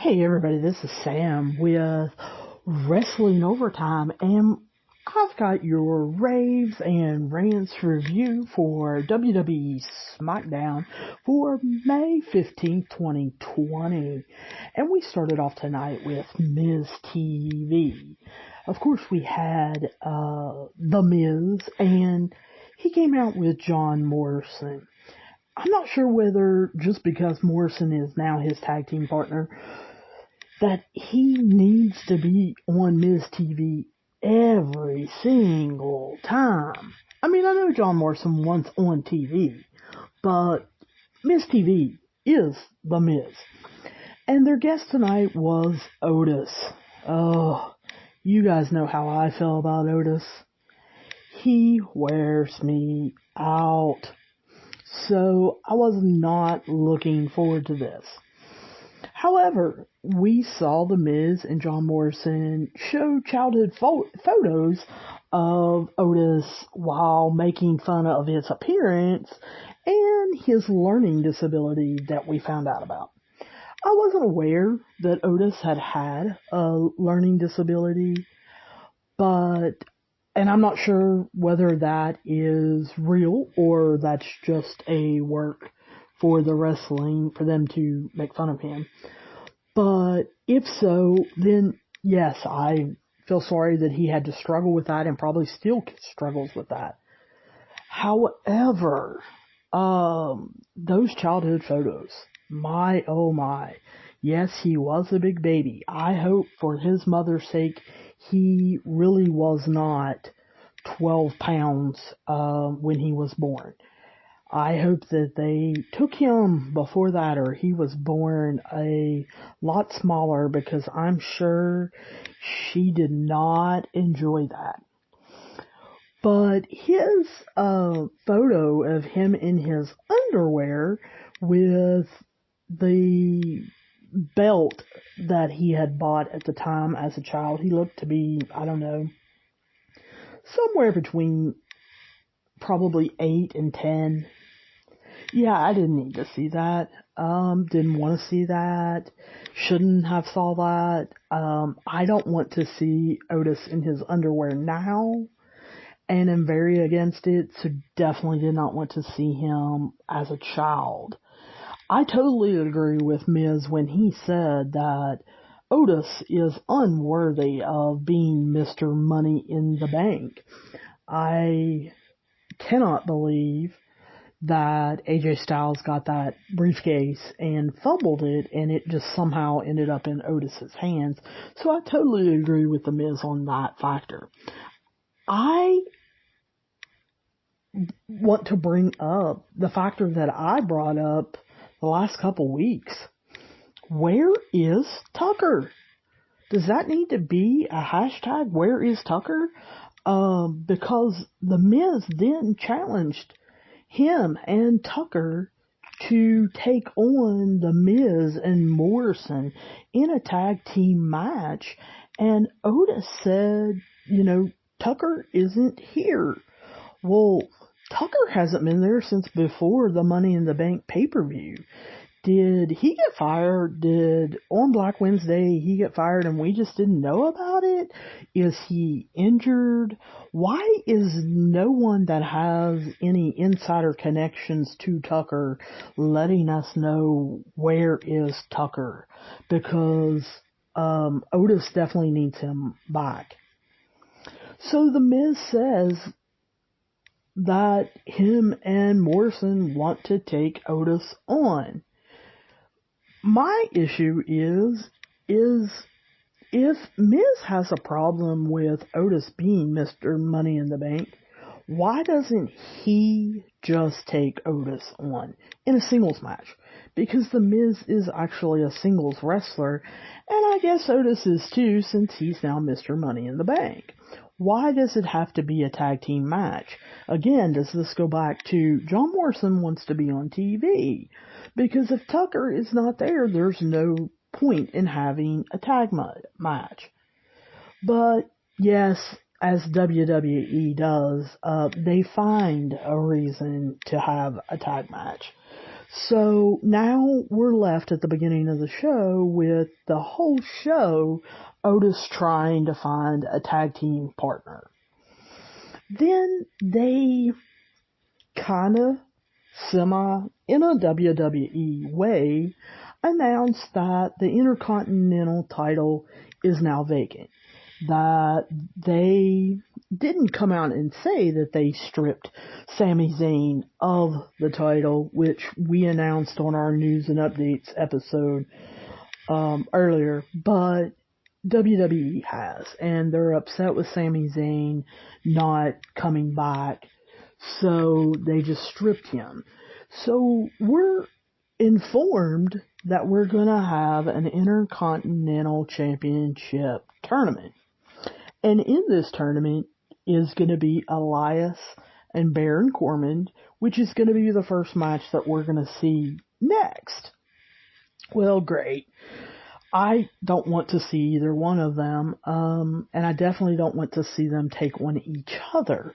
Hey everybody, this is Sam with Wrestling Overtime, and I've got your Raves and Rants review for WWE Smackdown for May 15th, 2020. And we started off tonight with Miz TV. Of course, we had The Miz, and he came out with John Morrison. I'm not sure whether just because Morrison is now his tag team partner, that he needs to be on Miz TV every single time. I mean, I know John Morrison once on TV, but Miz TV is The Miz. And their guest tonight was Otis. Oh, you guys know how I feel about Otis. He wears me out. So I was not looking forward to this. However, we saw The Miz and John Morrison show childhood photos of Otis while making fun of his appearance and his learning disability that we found out about. I wasn't aware that Otis had a learning disability, and I'm not sure whether that is real or that's just a work for the wrestling, for them to make fun of him. But if so, then yes, I feel sorry that he had to struggle with that and probably still struggles with that. However, those childhood photos, my oh my, yes, he was a big baby. I hope for his mother's sake he really was not 12 pounds when he was born. I hope that they took him before that, or he was born a lot smaller, because I'm sure she did not enjoy that. But his photo of him in his underwear with the belt that he had bought at the time as a child, he looked to be, I don't know, somewhere between probably 8 and 10. Yeah, I didn't need to see that. Didn't want to see that. Shouldn't have saw that. I don't want to see Otis in his underwear now, and am very against it, so definitely did not want to see him as a child. I totally agree with Miz when he said that Otis is unworthy of being Mr. Money in the Bank. I cannot believe that AJ Styles got that briefcase and fumbled it, and it just somehow ended up in Otis's hands. So I totally agree with The Miz on that factor. I want to bring up the factor that I brought up the last couple weeks. Where is Tucker? Does that need to be a hashtag, where is Tucker? Because The Miz then challenged him and Tucker to take on The Miz and Morrison in a tag team match. And Otis said, Tucker isn't here. Well, Tucker hasn't been there since before the Money in the Bank pay-per-view. Did he get fired? Did on Black Wednesday he get fired and we just didn't know about it? Is he injured? Why is no one that has any insider connections to Tucker letting us know where is Tucker? Because Otis definitely needs him back. So The Miz says that him and Morrison want to take Otis on. My issue is if Miz has a problem with Otis being Mr. Money in the Bank, why doesn't he just take Otis on in a singles match? Because The Miz is actually a singles wrestler, and I guess Otis is too, since he's now Mr. Money in the Bank. Why does it have to be a tag team match? Again, does this go back to John Morrison wants to be on TV? Because if Tucker is not there, there's no point in having a tag match. But yes, as WWE does, they find a reason to have a tag match. So now we're left at the beginning of the show with the whole show Otis trying to find a tag team partner. Then they kind of in a WWE way, announced that the Intercontinental title is now vacant. That they didn't come out and say that they stripped Sami Zayn of the title, which we announced on our news and updates episode earlier, but WWE has, and they're upset with Sami Zayn not coming back, so they just stripped him. So we're informed that we're going to have an Intercontinental Championship tournament. And in this tournament is going to be Elias and Baron Corbin, which is going to be the first match that we're going to see next. Well, great. I don't want to see either one of them, and I definitely don't want to see them take on each other.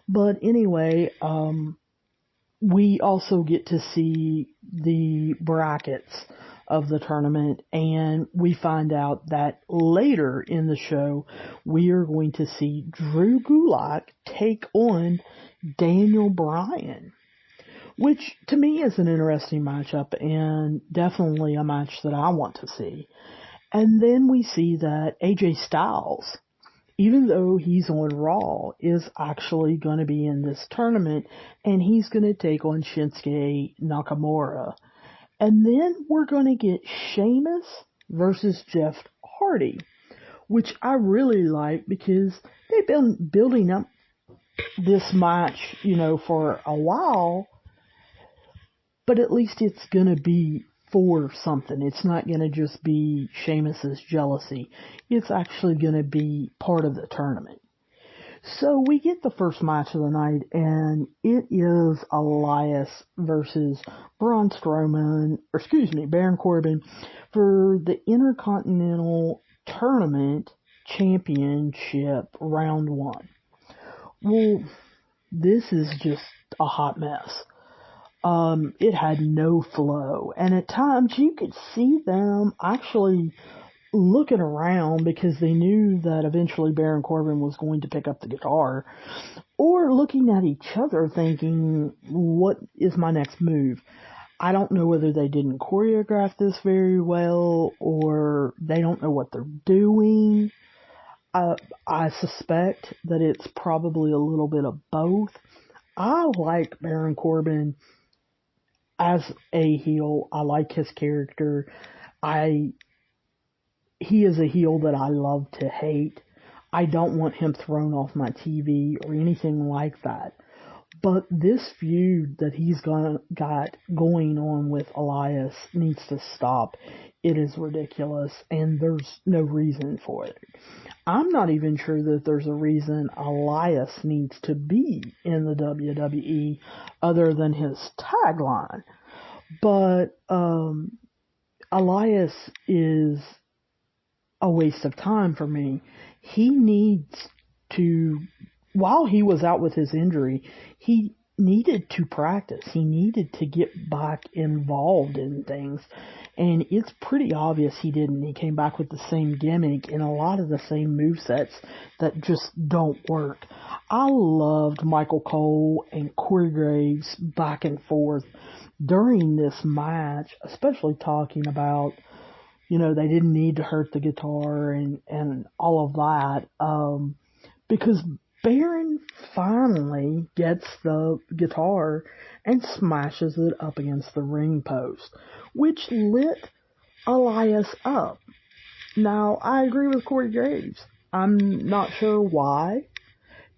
But anyway, we also get to see the brackets of the tournament, and we find out that later in the show, we are going to see Drew Gulak take on Daniel Bryan, which to me is an interesting matchup and definitely a match that I want to see. And then we see that AJ Styles, even though he's on Raw, is actually going to be in this tournament, and he's going to take on Shinsuke Nakamura. And then we're going to get Sheamus versus Jeff Hardy, which I really like because they've been building up this match, for a while, but at least it's going to be for something. It's not going to just be Sheamus's jealousy. It's actually going to be part of the tournament. So we get the first match of the night, and it is Elias versus Baron Corbin for the Intercontinental Tournament Championship Round 1. Well, this is just a hot mess. It had no flow, and at times you could see them actually looking around because they knew that eventually Baron Corbin was going to pick up the guitar, or looking at each other thinking, what is my next move? I don't know whether they didn't choreograph this very well, or they don't know what they're doing. I suspect that it's probably a little bit of both. I like Baron Corbin as a heel. I like his character. He is a heel that I love to hate. I don't want him thrown off my TV or anything like that. But this feud that he's got going on with Elias needs to stop. It is ridiculous, and there's no reason for it. I'm not even sure that there's a reason Elias needs to be in the WWE other than his tagline. But Elias is a waste of time for me. He needs to, while he was out with his injury, he needed to practice. He needed to get back involved in things. And it's pretty obvious he didn't. He came back with the same gimmick and a lot of the same movesets that just don't work. I loved Michael Cole and Corey Graves back and forth during this match, especially talking about, they didn't need to hurt the guitar and all of that, because Baron finally gets the guitar and smashes it up against the ring post, which lit Elias up. Now, I agree with Corey Graves. I'm not sure why,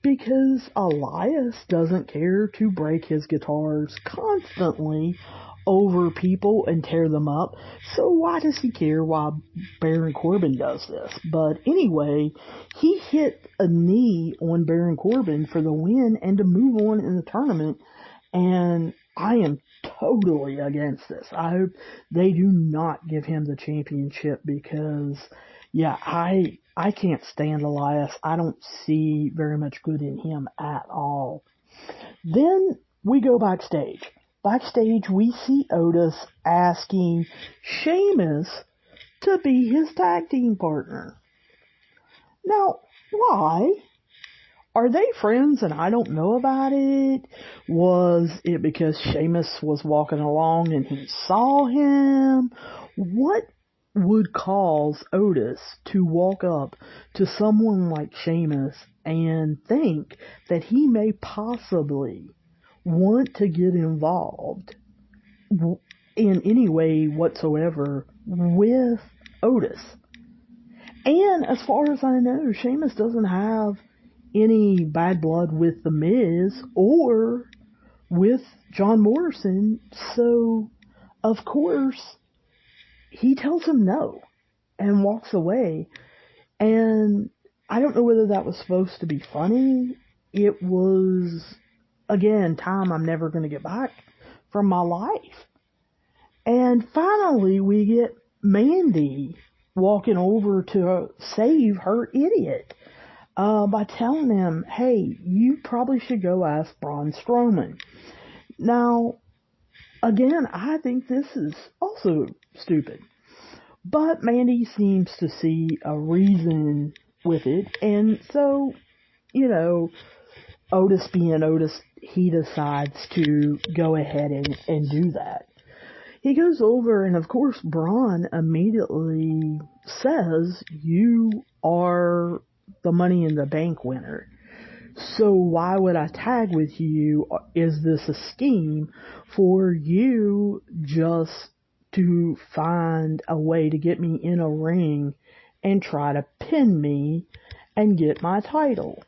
because Elias doesn't care to break his guitars constantly over people and tear them up, so why does he care why Baron Corbin does this? But anyway, he hit a knee on Baron Corbin for the win and to move on in the tournament, and I am totally against this. I hope they do not give him the championship because, I can't stand Elias. I don't see very much good in him at all. Then we go backstage. backstage we see Otis asking Sheamus to be his tag team partner. Now, why? Are they friends and I don't know about it? Was it because Sheamus was walking along and he saw him? What would cause Otis to walk up to someone like Sheamus and think that he may possibly want to get involved in any way whatsoever with Otis? And as far as I know, Sheamus doesn't have any bad blood with The Miz or with John Morrison, so of course he tells him no and walks away. And I don't know whether that was supposed to be funny. It was, again, time I'm never going to get back from my life. And finally we get Mandy walking over to save her idiot by telling him, hey, you probably should go ask Braun Strowman. Now, again, I think this is also stupid. But Mandy seems to see a reason with it. And so, Otis being Otis, he decides to go ahead and do that. He goes over, and of course, Braun immediately says, you are the Money in the Bank winner. So why would I tag with you? Is this a scheme for you just to find a way to get me in a ring and try to pin me and get my title?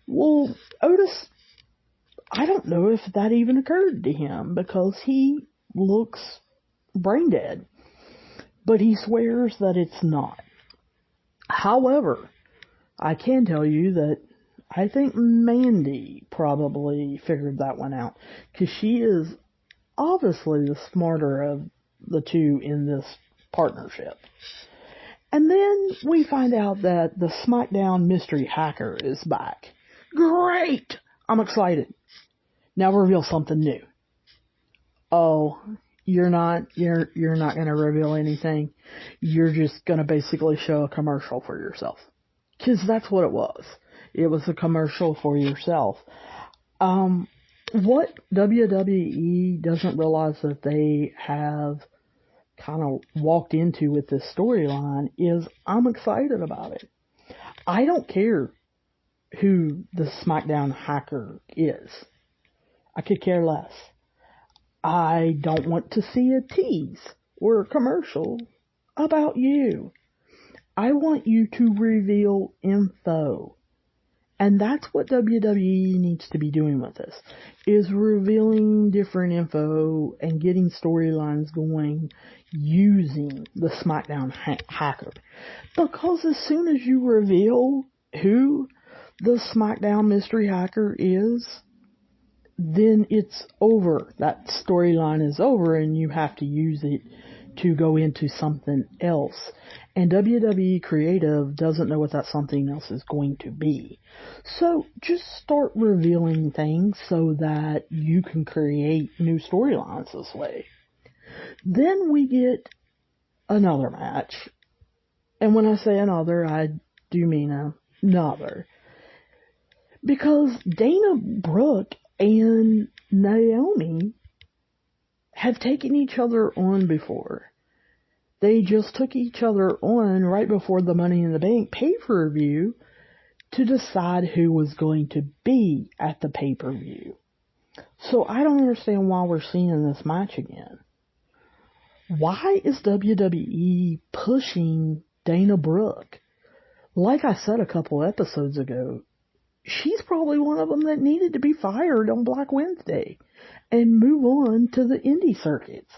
Well, Otis, I don't know if that even occurred to him because he looks brain dead, but he swears that it's not. However, I can tell you that I think Mandy probably figured that one out, because she is obviously the smarter of the two in this partnership. And then we find out that the Smackdown mystery hacker is back. Great! I'm excited. Now reveal something new. Oh, you're not going to reveal anything. You're just going to basically show a commercial for yourself. Because that's what it was. It was a commercial for yourself. What WWE doesn't realize that they have kind of walked into with this storyline is I'm excited about it. I don't care who the Smackdown hacker is. I could care less. I don't want to see a tease or a commercial about you. I want you to reveal info. And that's what WWE needs to be doing with this, is revealing different info and getting storylines going using the Smackdown hacker. Because as soon as you reveal who the Smackdown mystery hacker is, then it's over. That storyline is over and you have to use it to go into something else. And WWE Creative doesn't know what that something else is going to be. So just start revealing things so that you can create new storylines this way. Then we get another match. And when I say another, I do mean another. Because Dana Brooke and Naomi have taken each other on before. They just took each other on right before the Money in the Bank pay-per-view to decide who was going to be at the pay-per-view. So I don't understand why we're seeing this match again. Why is WWE pushing Dana Brooke? Like I said a couple episodes ago, she's probably one of them that needed to be fired on Black Wednesday and move on to the indie circuits.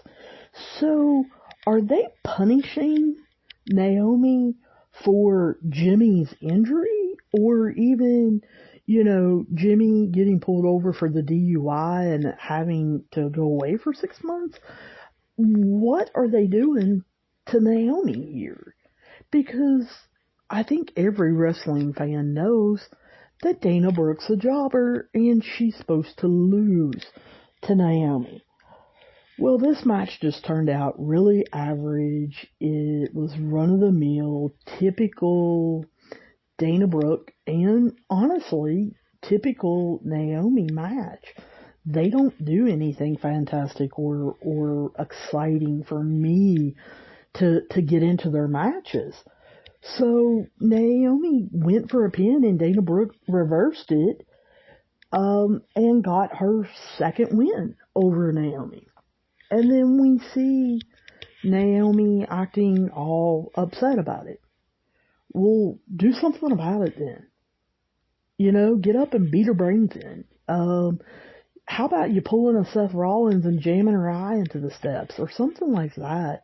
So are they punishing Naomi for Jimmy's injury? Or even, Jimmy getting pulled over for the DUI and having to go away for 6 months? What are they doing to Naomi here? Because I think every wrestling fan knows that Dana Brooke's a jobber and she's supposed to lose to Naomi. Well, this match just turned out really average. It was run-of-the-mill, typical Dana Brooke, and honestly, typical Naomi match. They don't do anything fantastic or exciting for me to get into their matches. So Naomi went for a pin and Dana Brooke reversed it, and got her second win over Naomi. And then we see Naomi acting all upset about it. Well, do something about it then. You know, get up and beat her brains in. How about you pulling a Seth Rollins and jamming her eye into the steps or something like that?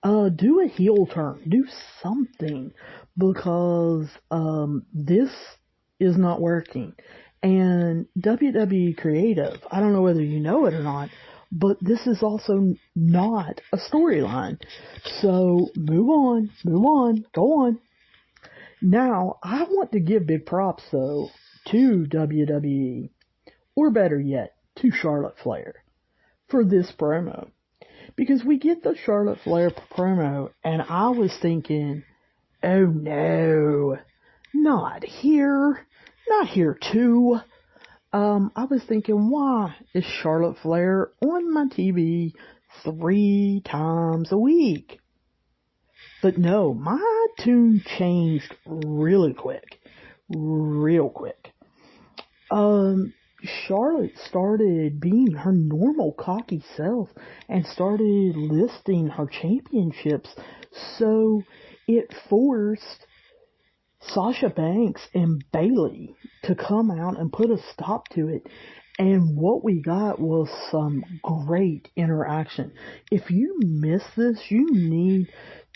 Do a heel turn. Do something, because this is not working. And WWE Creative, I don't know whether you know it or not, but this is also not a storyline. So move on, go on. Now, I want to give big props, though, to WWE, or better yet, to Charlotte Flair, for this promo. Because we get the Charlotte Flair promo, and I was thinking, oh no, not here too. I was thinking, why is Charlotte Flair on my TV 3 times a week? But no, my tune changed real quick. Charlotte started being her normal cocky self and started listing her championships, so it forced Sasha Banks and Bayley to come out and put a stop to it. And what we got was some great interaction. If you miss this, you need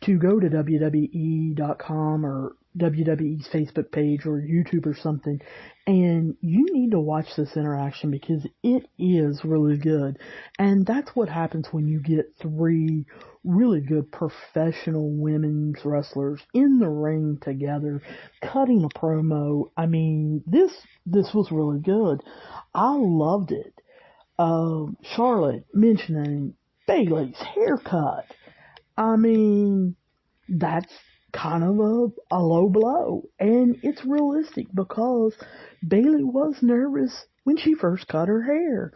to go to WWE.com or WWE's Facebook page or YouTube or something, and you need to watch this interaction because it is really good. And that's what happens when you get 3 really good professional women's wrestlers in the ring together, cutting a promo. I mean, this was really good. I loved it. Charlotte mentioning Bayley's haircut. I mean, that's kind of a low blow, and it's realistic because Bayley was nervous when she first cut her hair.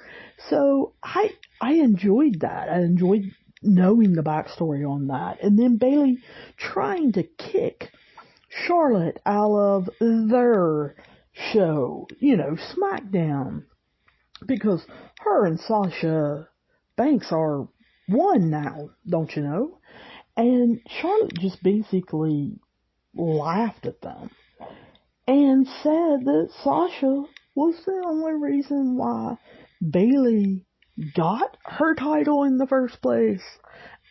So I enjoyed that. I enjoyed knowing the backstory on that. And then Bayley trying to kick Charlotte out of their show, Smackdown, because her and Sasha Banks are one now, don't you know? And Charlotte just basically laughed at them and said that Sasha was the only reason why Bayley got her title in the first place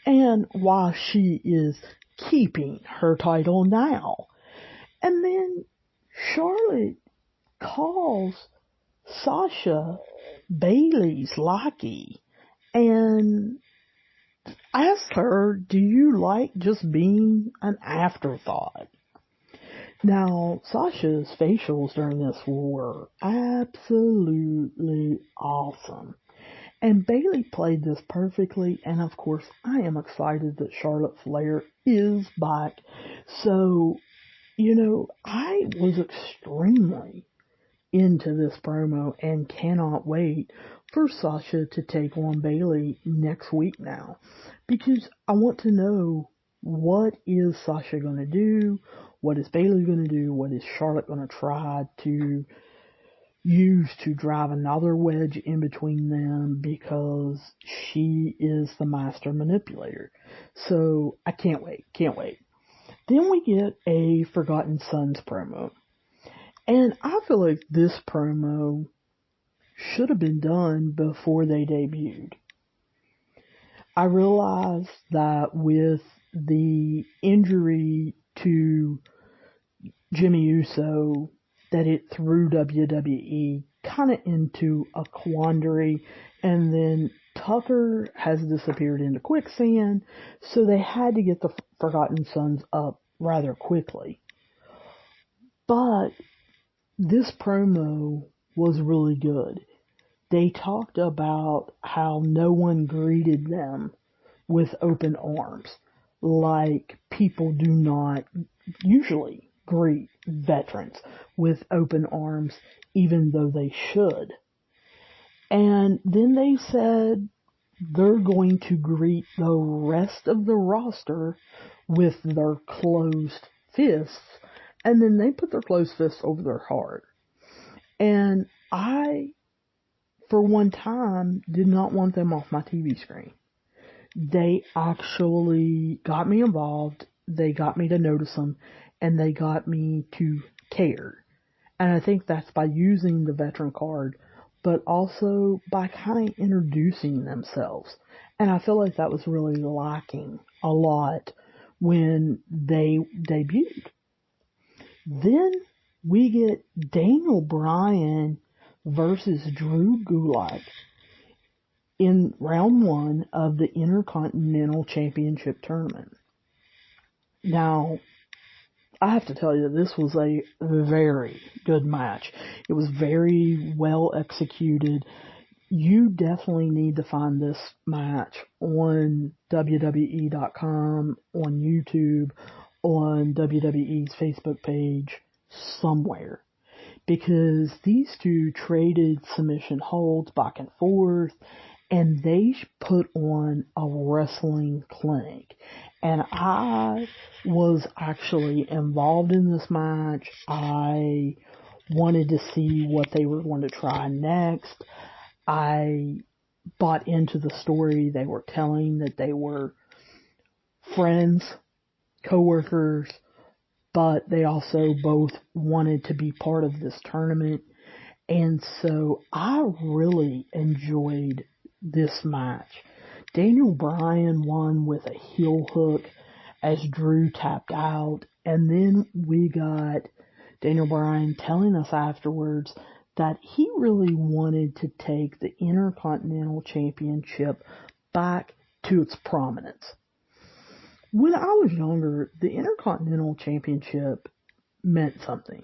and why she is keeping her title now. And then Charlotte calls Sasha Bayley's lackey and asked her, do you like just being an afterthought? Now, Sasha's facials during this were absolutely awesome. And Bayley played this perfectly, and of course, I am excited that Charlotte Flair is back. So, I was extremely into this promo and cannot wait for Sasha to take on Bayley next week now, because I want to know, what is Sasha going to do? What is Bayley going to do? What is Charlotte going to try to use to drive another wedge in between them, because she is the master manipulator. So I can't wait. Then we get a Forgotten Sons promo. And I feel like this promo should have been done before they debuted. I realized that with the injury to Jimmy Uso, that it threw WWE kind of into a quandary, and then Tucker has disappeared into quicksand, so they had to get the Forgotten Sons up rather quickly. But this promo was really good. they talked about how no one greeted them with open arms, like people do not usually greet veterans with open arms, even though they should. And then they said they're going to greet the rest of the roster with their closed fists, and then they put their closed fists over their heart. And I, for one time, did not want them off my TV screen. They actually got me involved, they got me to notice them, and they got me to care. And I think that's by using the veteran card, but also by kind of introducing themselves. And I feel like that was really lacking a lot when they debuted. Then we get Daniel Bryan versus Drew Gulak in round 1 of the Intercontinental Championship tournament. Now, I have to tell you, this was a very good match. It was very well executed. You definitely need to find this match on WWE.com, on YouTube, on WWE's Facebook page, somewhere. Because these two traded submission holds back and forth, and they put on a wrestling clinic. And I was actually involved in this match. I wanted to see what they were going to try next. I bought into the story they were telling, that they were friends, co-workers, but they also both wanted to be part of this tournament. And so I really enjoyed this match. Daniel Bryan won with a heel hook as Drew tapped out, and then we got Daniel Bryan telling us afterwards that he really wanted to take the Intercontinental Championship back to its prominence. When I was younger, the Intercontinental Championship meant something.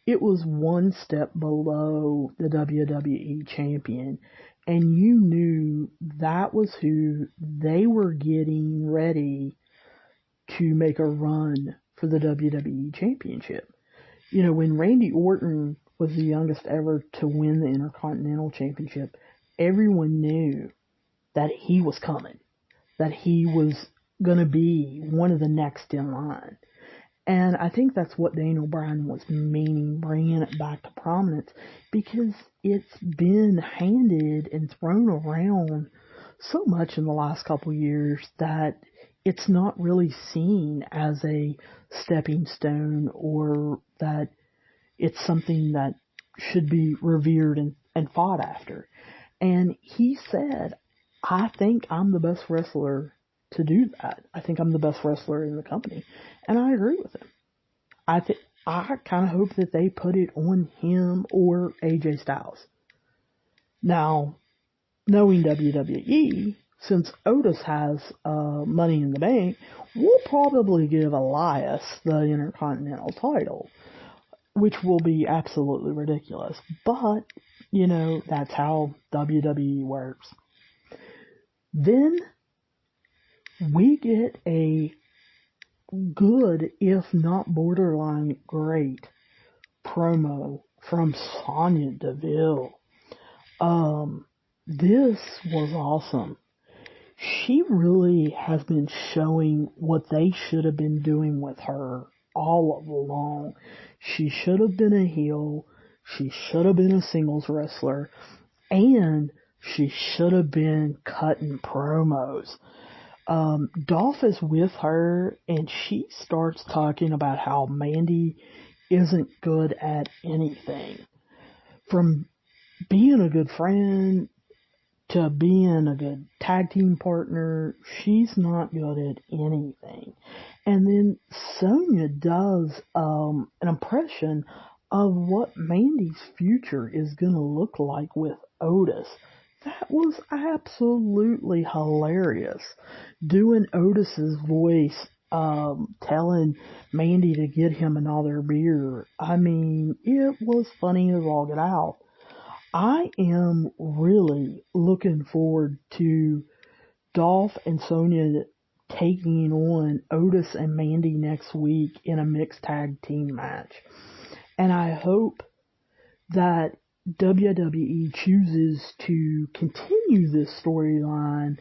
It was one step below the WWE Champion, and you knew that was who they were getting ready to make a run for the WWE Championship. You know, when Randy Orton was the youngest ever to win the Intercontinental Championship, everyone knew that he was coming, that he was going to be one of the next in line. And I think that's what Daniel Bryan was meaning, bringing it back to prominence, because it's been handed and thrown around so much in the last couple years that it's not really seen as a stepping stone, or that it's something that should be revered and fought after. And he said, I think I'm the best wrestler to do that. I think I'm the best wrestler in the company. And I agree with him. I kind of hope that they put it on him or AJ Styles. Now, knowing WWE, since Otis has Money in the Bank, we'll probably give Elias the Intercontinental title, which will be absolutely ridiculous. But, you know, that's how WWE works. Then we get a good, if not borderline great, promo from Sonya Deville. This was awesome. She really has been showing what they should have been doing with her all along. She should have been a heel. She should have been a singles wrestler. And she should have been cutting promos. Dolph is with her, and she starts talking about how Mandy isn't good at anything. From being a good friend to being a good tag team partner, she's not good at anything. And then Sonya does an impression of what Mandy's future is going to look like with Otis. That was absolutely hilarious. Doing Otis's voice, telling Mandy to get him another beer. I mean, it was funny as all get out. I am really looking forward to Dolph and Sonya taking on Otis and Mandy next week in a mixed tag team match. And I hope that WWE chooses to continue this storyline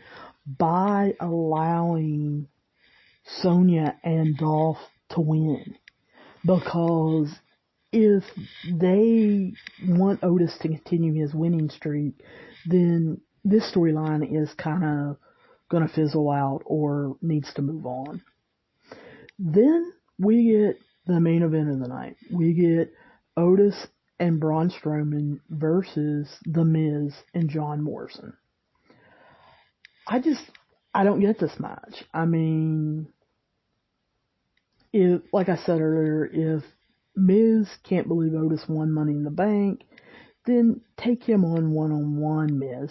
by allowing Sonya and Dolph to win. Because if they want Otis to continue his winning streak, then this storyline is kind of going to fizzle out or needs to move on. Then we get the main event of the night. We get Otis and Braun Strowman versus The Miz and John Morrison. I don't get this match. I mean, like I said earlier, if Miz can't believe Otis won Money in the Bank, then take him on one-on-one, Miz.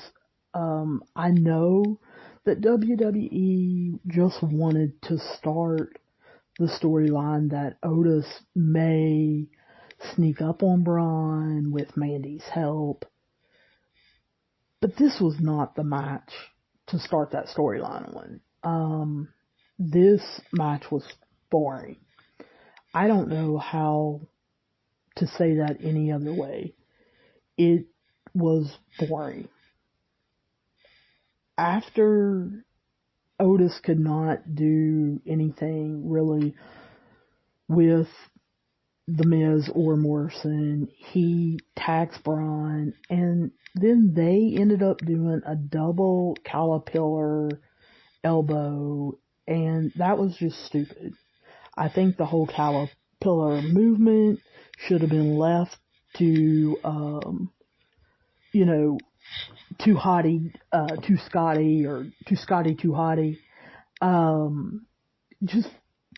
I know that WWE just wanted to start the storyline that Otis may sneak up on Braun with Mandy's help. But this was not the match to start that storyline on. This match was boring. I don't know how to say that any other way. It was boring. After Otis could not do anything really with The Miz or Morrison, he tags Braun, and then they ended up doing a double caterpillar elbow, and that was just stupid. I think the whole caterpillar movement should have been left to, Too Hottie, Too Scotty, or Too Scotty, Too Hottie. Just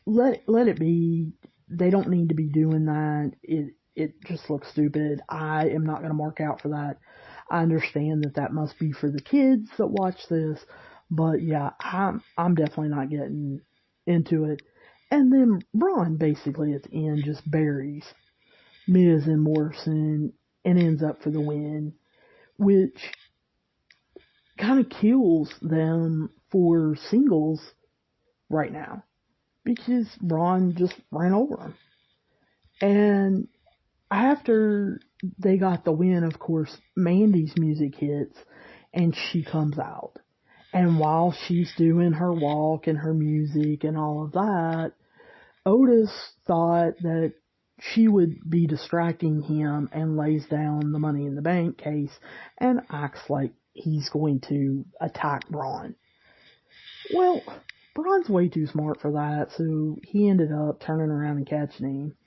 let it be. They don't need to be doing that. It just looks stupid. I am not going to mark out for that. I understand that must be for the kids that watch this, but yeah, I'm definitely not getting into it. And then Braun basically at the end just buries Miz and Morrison and ends up for the win, which kind of kills them for singles right now because Braun just ran over him. And after they got the win, of course, Mandy's music hits and she comes out. And while she's doing her walk and her music and all of that, Otis thought that she would be distracting him and lays down the Money in the Bank case and acts like he's going to attack Braun. Well, Braun's way too smart for that, so he ended up turning around and catching him.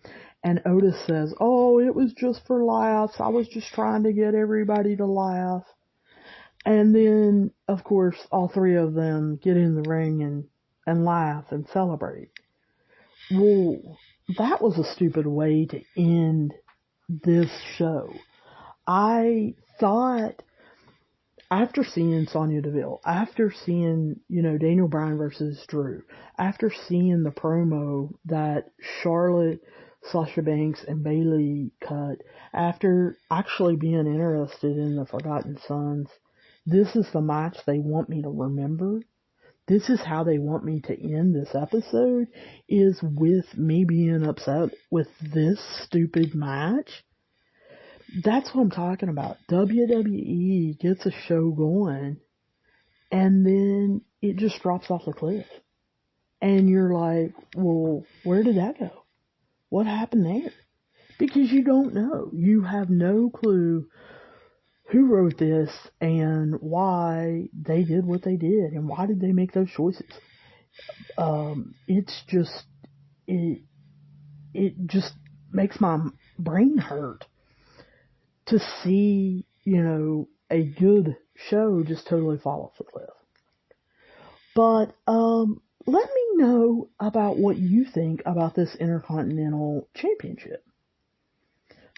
And Otis says, "Oh, it was just for laughs. I was just trying to get everybody to laugh." And then, of course, all three of them get in the ring and laugh and celebrate. Well, that was a stupid way to end this show. I thought, after seeing Sonya Deville, after seeing, Daniel Bryan versus Drew, after seeing the promo that Charlotte, Sasha Banks, and Bayley cut, after actually being interested in the Forgotten Sons, this is the match they want me to remember. This is how they want me to end this episode, is with me being upset with this stupid match. That's what I'm talking about. WWE gets a show going, and then it just drops off the cliff. And you're like, well, where did that go? What happened there? Because you don't know. You have no clue who wrote this and why they did what they did and why did they make those choices. It's just, it just makes my brain hurt to see, a good show just totally fall off the cliff. But, let me know about what you think about this Intercontinental Championship.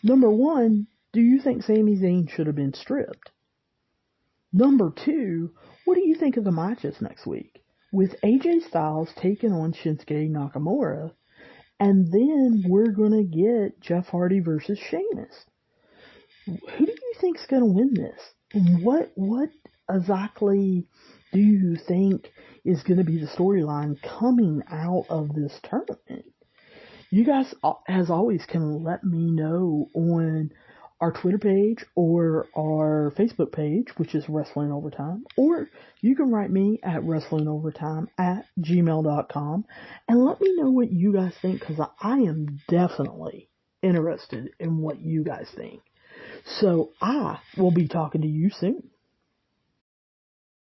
Number one, do you think Sami Zayn should have been stripped? Number two, what do you think of the matches next week? With AJ Styles taking on Shinsuke Nakamura, and then we're going to get Jeff Hardy versus Sheamus. Who do you think's going to win this? What exactly do you think is going to be the storyline coming out of this tournament? You guys, as always, can let me know on our Twitter page or our Facebook page, which is Wrestling Overtime, or you can write me at wrestlingovertime@gmail.com and let me know what you guys think, because I am definitely interested in what you guys think. So I will be talking to you soon.